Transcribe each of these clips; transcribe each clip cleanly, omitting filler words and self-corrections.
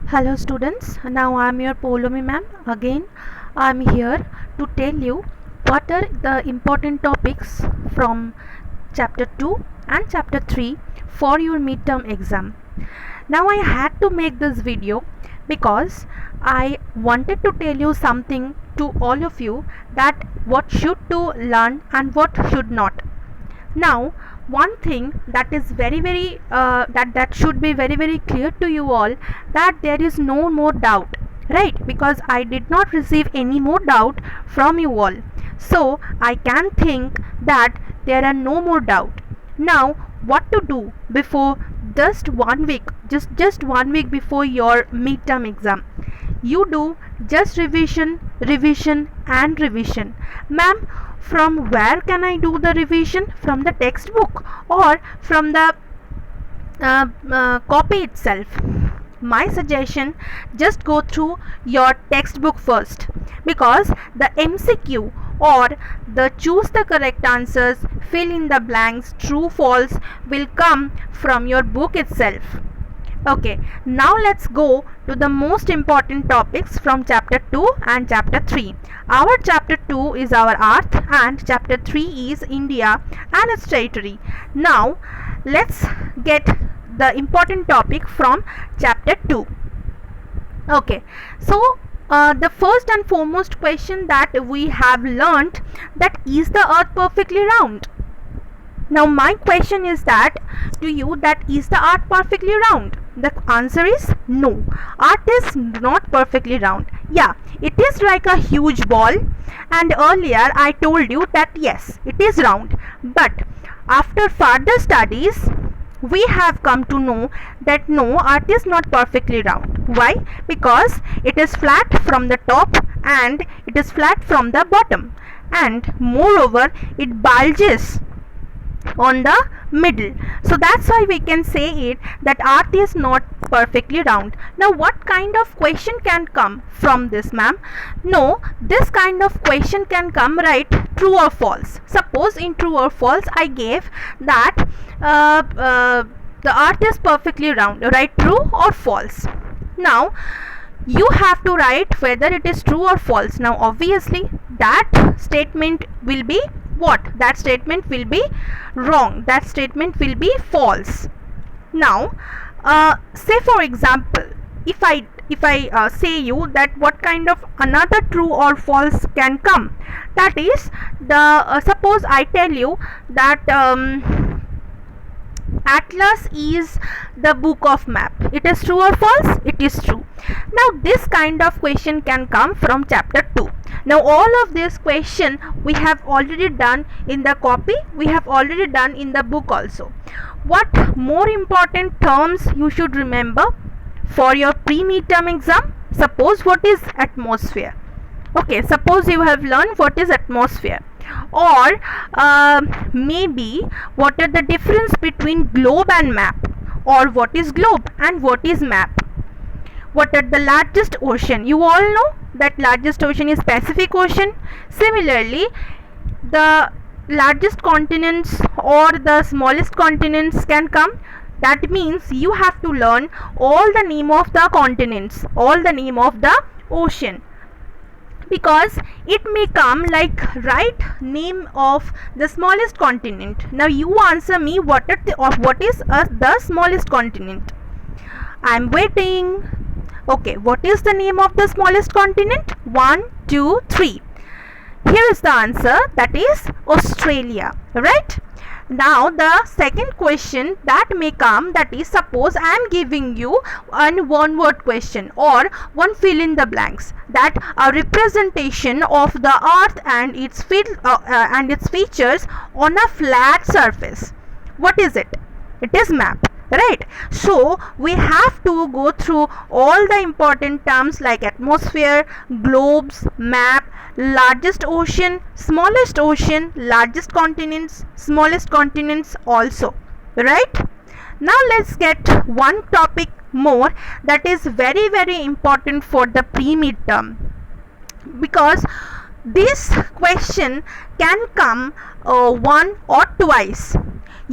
Hello students, now I am your Polomi ma'am. Again, I am here to tell you what are the important topics from chapter 2 and chapter 3 for your midterm exam. Now I had to make this video because I wanted to tell you something to all of you, that what should to learn and what should not. Now one thing that is very that should be very clear to you all, that there is no more doubt, right? Because I did not receive any more doubt from you all, so I can think that there are no more doubt. Now what to do before just 1 week, just 1 week before your midterm exam? You do just revision and revision. Ma'am, from where can I do the revision? From the textbook or from the copy itself? My suggestion, just go through your textbook first, because the MCQ or the choose the correct answers, fill in the blanks, true false, will come from your book itself. Okay, now let's go to the most important topics from chapter 2 and chapter 3. Our chapter 2 is our earth and chapter 3 is India and its territory. Now let's get the important topic from chapter 2. Okay, so the first and foremost question that we have learnt, that is the earth perfectly round? Now my question is that to you, that is the earth perfectly round? The answer is no. Earth is not perfectly round. Yeah, it is like a huge ball, and earlier I told you that yes, it is round. But after further studies, we have come to know that no, earth is not perfectly round. Why? Because it is flat from the top and it is flat from the bottom, and moreover it bulges on the middle. So that's why we can say it that earth is not perfectly round. Now what kind of question can come from this, ma'am? No, this kind of question can come, right? True or false. Suppose in true or false I gave that the earth is perfectly round, right? True or false. Now you have to write whether it is true or false. Now obviously that statement will be what? That statement will be wrong. That statement will be false. Now say for example, if I say you that what kind of another true or false can come, that is the suppose I tell you that Atlas is the book of map. It is true or false? It is true. Now this kind of question can come from chapter 2. Now all of this question we have already done in the copy, we have already done in the book also. What more important terms you should remember for your pre-midterm exam? Suppose what is atmosphere? Okay, suppose you have learned what is atmosphere, or maybe what are the difference between globe and map, or what is globe and what is map. What are the largest ocean? You all know that largest ocean is Pacific Ocean. Similarly, the largest continents or the smallest continents can come. That means you have to learn all the name of the continents, all the name of the ocean, because it may come like right name of the smallest continent. Now you answer me what is the smallest continent. I am waiting. Okay, what is the name of the smallest continent? 1, 2, 3. Here is the answer, that is Australia, right? Now the second question that may come, that is suppose I am giving you one word question or one fill in the blanks, that a representation of the earth and its features on a flat surface. What is it? It is map, right? So we have to go through all the important terms like atmosphere, globes, map, largest ocean, smallest ocean, largest continents, smallest continents also, right? Now let's get one topic more that is very important for the pre-midterm, because this question can come one or twice.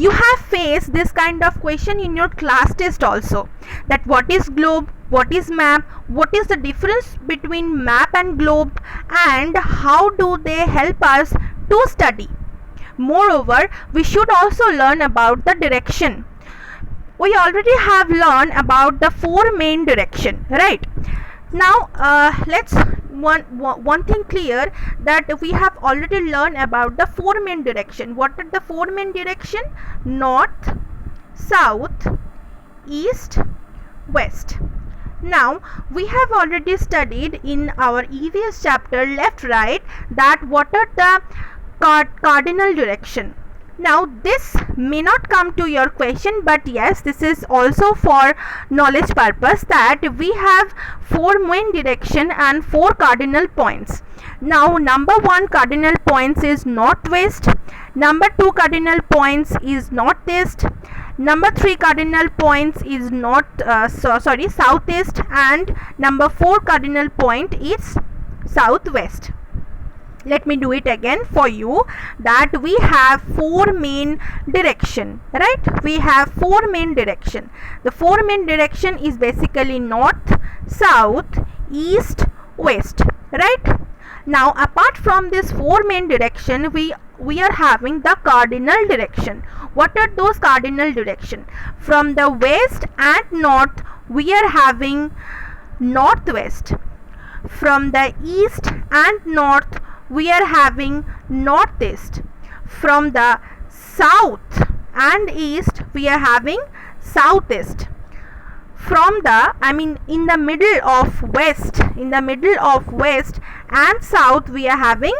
you have faced this kind of question in your class test also, that what is globe, what is map, what is the difference between map and globe, and how do they help us to study. Moreover, we should also learn about the direction. We already have learned about the four main direction, right? Now let's one thing clear, that we have already learned about the four main direction. What are the four main direction? North, south, east, west. Now we have already studied in our EVS chapter left right that what are the cardinal direction. Now this may not come to your question, but yes, this is also for knowledge purpose, that we have four main direction and four cardinal points. Now number 1 cardinal points is northwest, number 2 cardinal points is northeast, number 3 cardinal points is southeast, and number 4 cardinal point is southwest. Let me do it again for you, that we have four main direction, right? We have four main direction. The four main direction is basically north, south, east, west, right? Now apart from this four main direction, we are having the cardinal direction. What are those cardinal direction? From the west and north, we are having northwest. From the east and north, we are having northeast. From the south and east, we are having southeast. From the in the middle of west and south, we are having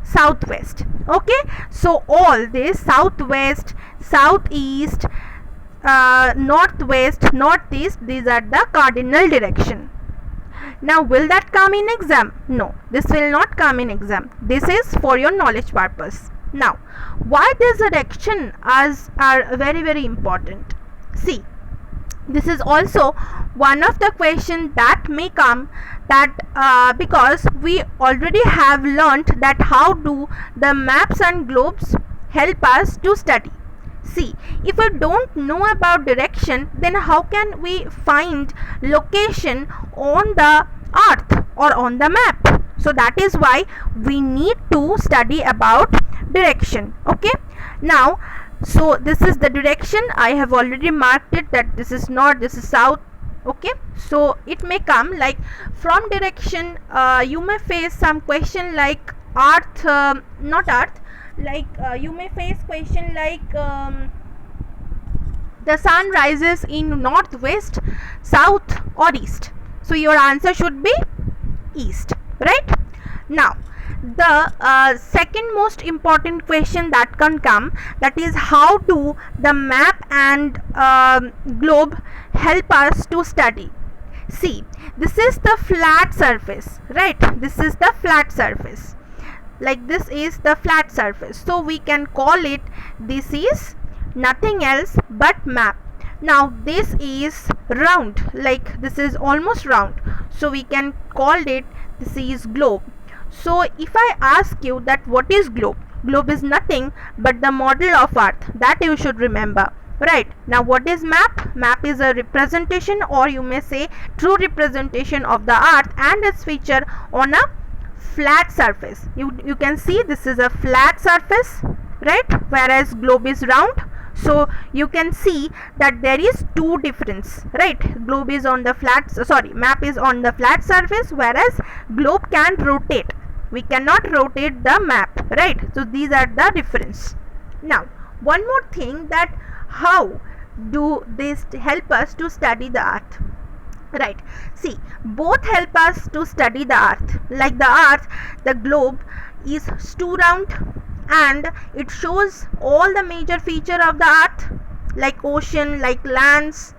southwest. Okay, so all this southwest, southeast, northwest, northeast, these are the cardinal direction. Now will that come in exam? No, this will not come in exam. This is for your knowledge purpose. Now why these direction are very very important? See, this is also one of the question that may come, that because we already have learnt that how do the maps and globes help us to study. See, if we don't know about direction, then how can we find location on the earth or on the map? So that is why we need to study about direction. Okay, now so this is the direction. I have already marked it that this is north, this is south. Okay, so it may come like from direction, you may face some question like earth, not earth, like you may face question like the sun rises in northwest, south or east. So your answer should be east, right? Now the second most important question that can come, that is how do the map and globe help us to study. See, this is the flat surface, right? This is the flat surface. Like this is the flat surface, so we can call it, this is nothing else but map. Now this is round, like this is almost round, so we can call it, this is globe. So if I ask you that what is globe, globe is nothing but the model of earth, that you should remember, right? Now what is map? Map is a representation, or you may say true representation of the earth and its feature on a flat surface. You can see this is a flat surface, right? Whereas globe is round. So you can see that there is two difference, right? Globe is on the flat, map is on the flat surface, whereas globe can rotate. We cannot rotate the map, right? So these are the difference. Now one more thing, that how do this help us to study the earth? Right, see, both help us to study the earth. Like the earth, the globe is too round and it shows all the major feature of the earth, like ocean, like lands,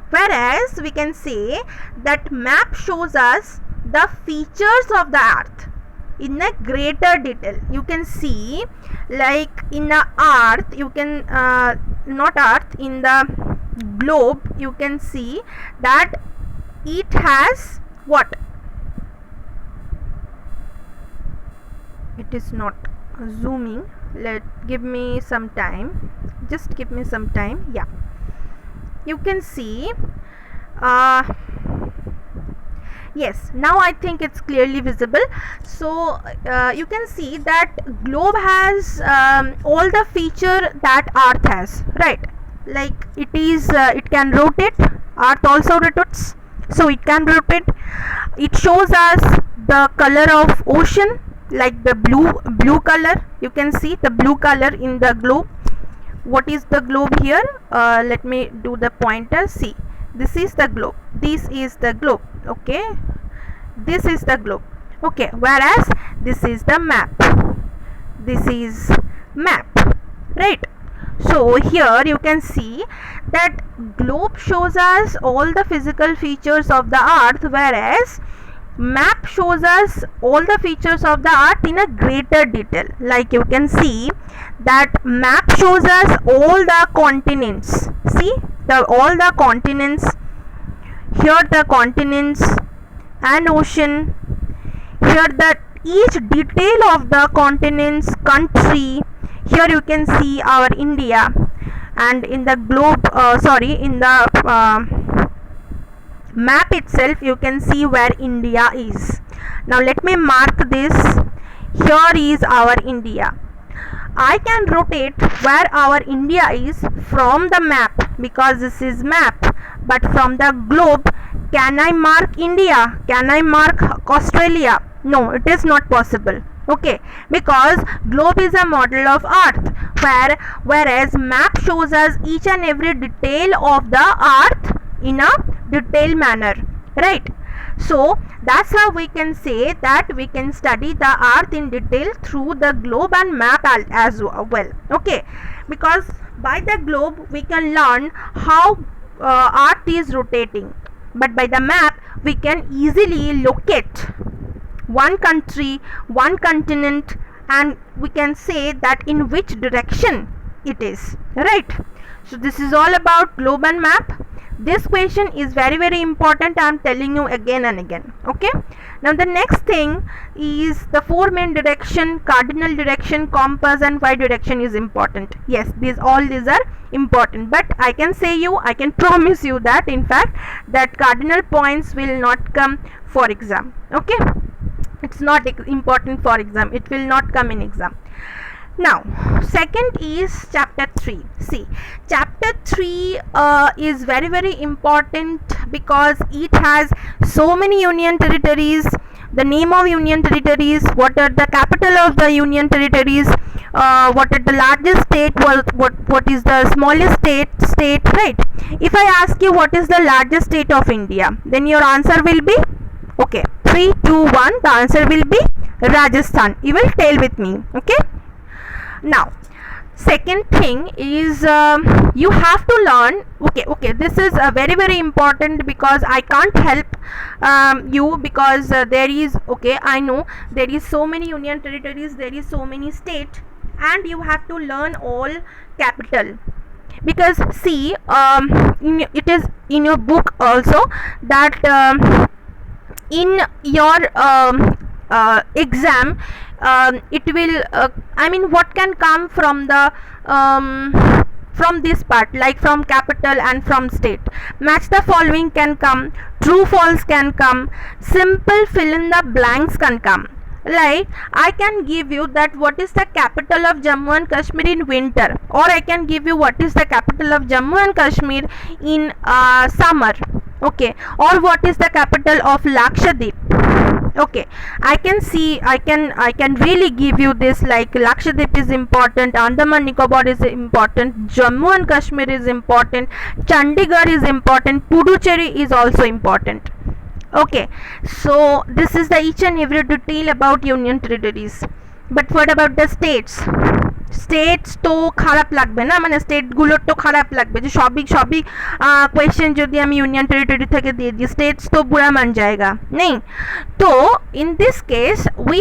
whereas we can say that map shows us the features of the earth in a greater detail. You can see, like in the earth, you can not earth, in the globe you can see that it has what? It is not zooming. give me some time, just give me some time. Yeah, you can see, yes, now I think it's clearly visible. So you can see that globe has all the feature that earth has, right? Like it is it can rotate, earth also rotates, so it can rotate. It shows us the color of ocean, like the blue color. You can see the blue color in the globe. What is the globe here? Let me do the pointer. See, this is the globe, this is the globe, okay, this is the globe, okay, whereas this is the map, this is map, right? So here you can see that globe shows us all the physical features of the earth, whereas map shows us all the features of the earth in a greater detail. Like you can see that map shows us all the continents. See all the continents, here the continents and ocean, here the each detail of the continents, country. Here you can see our India, and in the globe in the map itself you can see where India is. Now let me mark this. Here is our India. I can rotate where our India is from the map, because this is map, but from the globe, can I mark India? Can I mark Australia? No, it is not possible. Okay, because globe is a model of earth, whereas map shows us each and every detail of the earth in a detailed manner, right? So that's how we can say that we can study the earth in detail through the globe and map as well, okay, because by the globe we can learn how earth is rotating, but by the map we can easily locate one country, one continent, and we can say that in which direction it is, right? So this is all about globe and map. This question is very important. I am telling you again and again, okay? Now the next thing is the four main direction: cardinal direction, compass, and y direction is important. Yes, these are important, but I can promise you that in fact that cardinal points will not come for exam, okay? It's not important for exam, it will not come in exam. Now second is chapter 3. See, chapter 3 is very important because it has so many union territories, the name of union territories, what are the capital of the union territories, what are the largest state, what is the smallest state, right? If I ask you what is the largest state of India, then your answer will be, okay, 3, 2, 1, the answer will be Rajasthan. You will tell with me, okay? Now second thing is you have to learn, okay, this is very important because I can't help you, because there is, okay, I know there is so many union territories, there is so many state, and you have to learn all capital, because see it is in your book also that in your exam it will I mean what can come from the from this part, like from capital and from state. Match the following can come, true false can come, simple fill in the blanks can come. Like I can give you that what is the capital of Jammu and Kashmir in winter, or I can give you what is the capital of Jammu and Kashmir in summer, okay, or what is the capital of Lakshadweep. Okay, I can really give you this, like Lakshadweep is important, Andaman Nicobar is important, Jammu and Kashmir is important, Chandigarh is important, Puducherry is also important. Okay, so this is the each and every detail about union territories. But what about the states? States তো খারাপ লাগবে না, মানে state গুলোর তো খারাপ লাগবে যে সবই কোয়েশ্চেন যদি আমি ইউনিয়ন টেরিটরি থেকে দিয়ে দিই, স্টেটস তো বুড়া মান জায়গা নেই। তো in this case we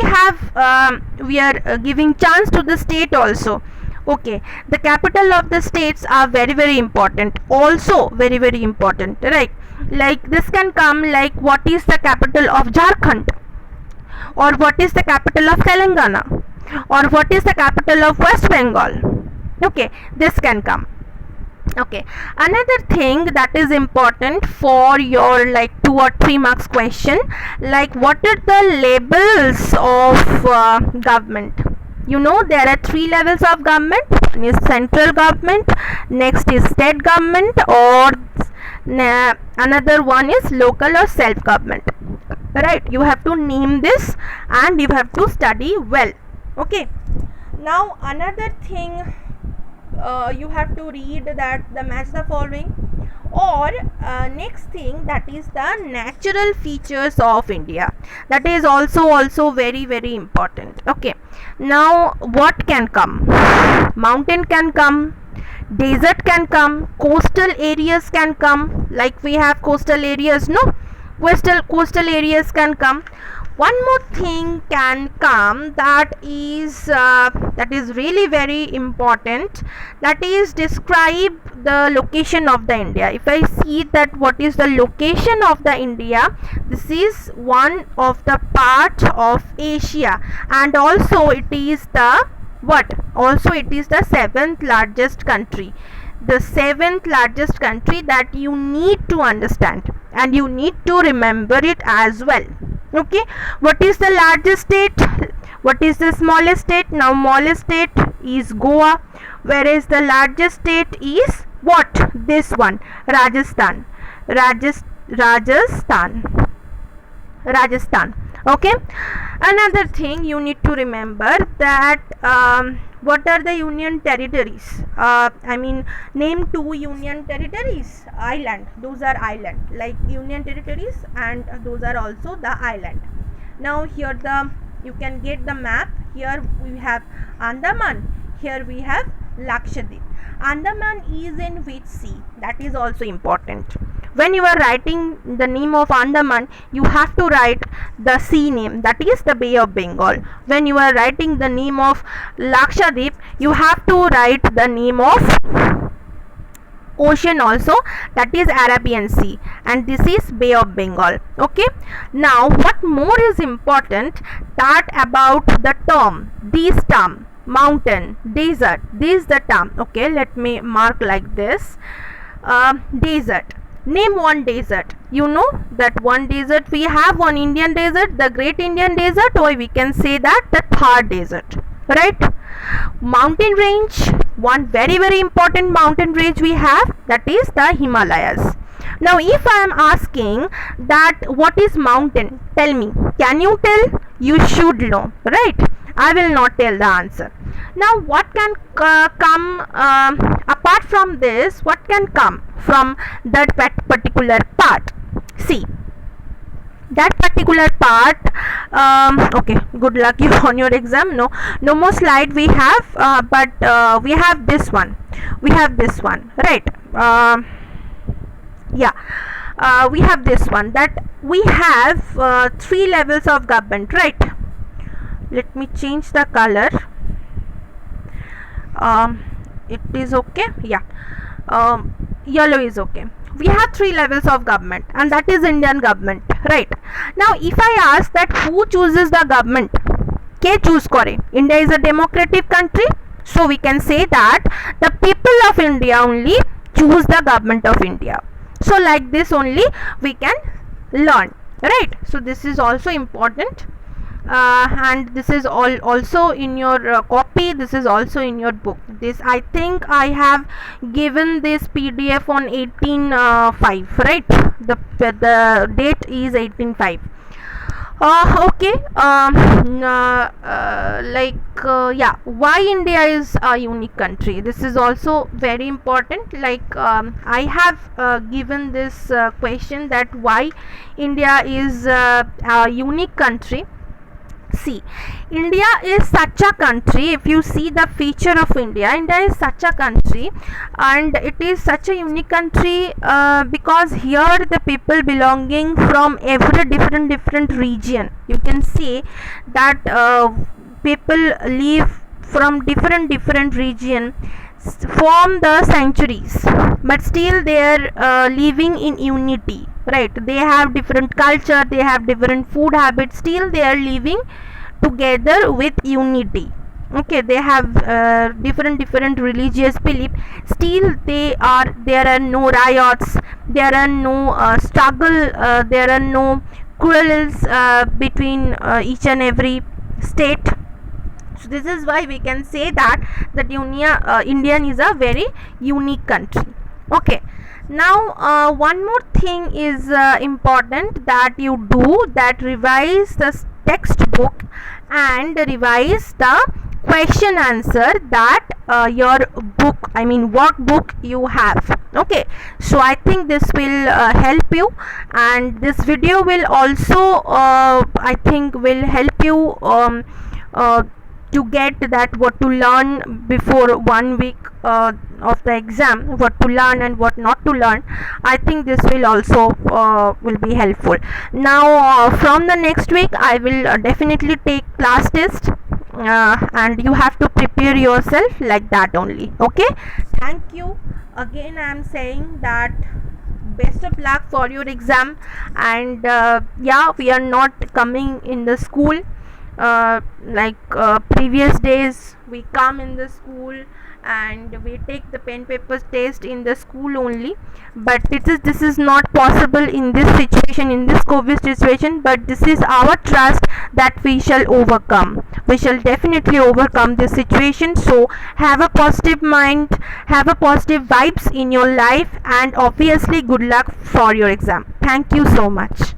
are giving chance to the state also. Okay, the capital of the states are very important, also very important, right? Like this can come like what is the capital of Jharkhand, or what is the capital of Telangana, or what is the capital of West Bengal? Okay, this can come. Okay, another thing that is important for your like 2 or 3 marks question, like what are the labels of government? You know there are 3 levels of government. One is central government, next is state government, or another one is local or self government, right? You have to name this and you have to study well. Okay, now another thing, you have to read that the match the following, or next thing, that is the natural features of India. That is also very important. Okay, now what can come? Mountain can come, desert can come, coastal areas can come, like we have coastal areas, no? Coastal areas can come. One more thing can come, that is really very important, that is describe the location of the India. If I see that what is the location of the India, this is one of the part of Asia, and also it is the what? Also it is the 7th largest country. The 7th largest country that you need to understand and you need to remember it as well. Okay, what is the largest state? What is the smallest state? Now smallest state is Goa, whereas the largest state is what? This one, Rajasthan. Rajasthan. Okay, another thing you need to remember, that what are the union territories? I mean, name 2 union territories. Island, those are island, like union territories, and those are also the island. Now here you can get the map. Here we have Andaman, here we have Lakshadweep. Andaman is in which sea? That is also important. When you are writing the name of Andaman, you have to write the sea name, that is the Bay of Bengal. When you are writing the name of Lakshadweep, you have to write the name of ocean also, that is Arabian Sea, and this is Bay of Bengal. Okay, now what more is important, that about the term, this term, mountain, desert, this is the term. Okay, let me mark like this. Desert, name one desert. You know that one desert we have, one Indian desert, the Great Indian Desert, or we can say that the Thar Desert, right? Mountain range, one very important mountain range we have, that is the Himalayas. Now if I am asking that what is mountain, tell me, can you tell? You should know, right? I will not tell the answer. Now what can come apart from this, what can come from that particular part? See, that particular part, okay, good luck you on your exam. No more slide we have, but we have this one, right? Yeah, we have this one, that we have 3 levels of government, right? Let me change the color. It is okay, yeah. Yellow is okay. We have 3 levels of government, and that is Indian government, right? Now if I ask that who chooses the government, ke choose kore? India is a democratic country, so we can say that the people of India only choose the government of India. So like this only we can learn, right? So this is also important. And this is also in your copy, this is also in your book. This, I think I have given this PDF on 18/5, right? The date is 18/5. Okay, yeah, why India is a unique country? This is also very important. Like I have given this question, that why India is a unique country. See, India is such a country. If you see the feature of India, India is such a country, and it is such a unique country because here the people belonging from every different region. You can see that people live from different region, form the centuries, but still they are living in unity, right? They have different culture, they have different food habits, still they are living together with unity, Okay, they have different religious belief. Still there are no riots, there are no struggle, there are no quarrels between each and every state. So this is why we can say that Indian is a very unique country. Okay, now one more thing is important that you do, that revise the textbook and revise the question answer that your book, I mean workbook you have. Okay, so I think this will help you, and this video will also I think will help you uh, to get that what to learn before 1 week of the exam, what to learn and what not to learn. I think this will also will be helpful. Now from the next week I will definitely take class test, and you have to prepare yourself like that only. Okay, thank you again. I am saying that best of luck for your exam, and yeah, we are not coming in the school like previous days. We come in the school and we take the pen paper test in the school only, but this is not possible in this situation, in this COVID situation. But this is our trust that we shall overcome, we shall definitely overcome this situation. So have a positive mind, have a positive vibes in your life, and obviously good luck for your exam. Thank you so much.